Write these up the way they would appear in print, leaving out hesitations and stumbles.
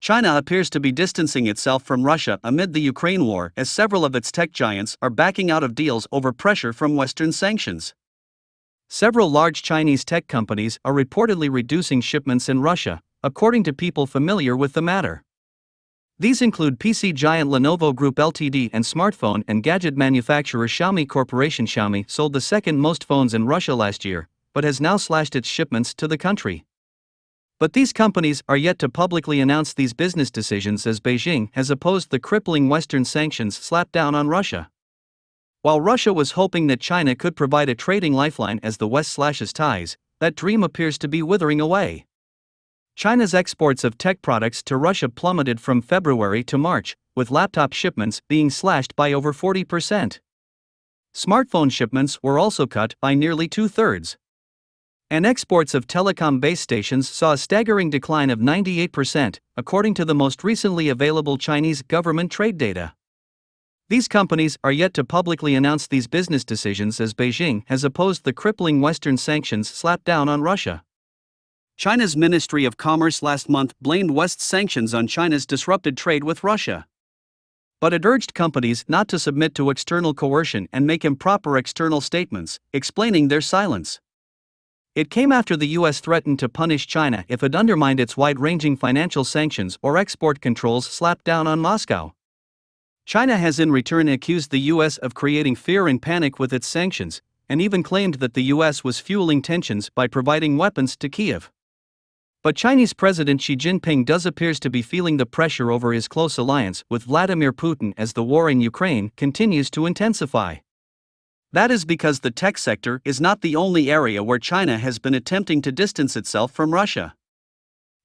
China appears to be distancing itself from Russia amid the Ukraine war, as several of its tech giants are backing out of deals over pressure from Western sanctions. Several large Chinese tech companies are reportedly reducing shipments in Russia, according to people familiar with the matter. These include PC giant Lenovo Group Ltd. And smartphone and gadget manufacturer Xiaomi Corporation. Xiaomi sold the second most phones in Russia last year, but has now slashed its shipments to the country. But these companies are yet to publicly announce these business decisions, as Beijing has opposed the crippling Western sanctions slapped down on Russia. While Russia was hoping that China could provide a trading lifeline as the West slashes ties, that dream appears to be withering away. China's exports of tech products to Russia plummeted from February to March, with laptop shipments being slashed by over 40%. Smartphone shipments were also cut by nearly 2/3. And exports of telecom base stations saw a staggering decline of 98%, according to the most recently available Chinese government trade data. These companies are yet to publicly announce these business decisions, as Beijing has opposed the crippling Western sanctions slapped down on Russia. China's Ministry of Commerce last month blamed West's sanctions on China's disrupted trade with Russia. But it urged companies not to submit to external coercion and make improper external statements, explaining their silence. It came after the U.S. threatened to punish China if it undermined its wide-ranging financial sanctions or export controls slapped down on Moscow. China has in return accused the U.S. of creating fear and panic with its sanctions, and even claimed that the U.S. was fueling tensions by providing weapons to Kiev. But Chinese President Xi Jinping appears to be feeling the pressure over his close alliance with Vladimir Putin as the war in Ukraine continues to intensify. That is because the tech sector is not the only area where China has been attempting to distance itself from Russia.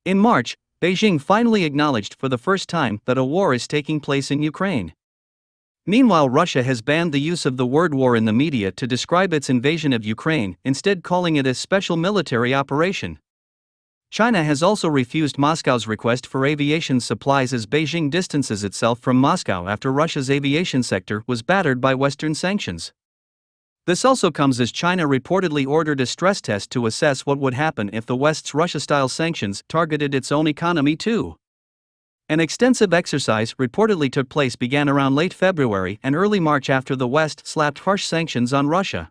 In March, Beijing finally acknowledged for the first time that a war is taking place in Ukraine. Meanwhile, Russia has banned the use of the word war in the media to describe its invasion of Ukraine, instead calling it a special military operation. China has also refused Moscow's request for aviation supplies as Beijing distances itself from Moscow after Russia's aviation sector was battered by Western sanctions. This also comes as China reportedly ordered a stress test to assess what would happen if the West's Russia-style sanctions targeted its own economy too. An extensive exercise reportedly took place began around late February and early March after the West slapped harsh sanctions on Russia.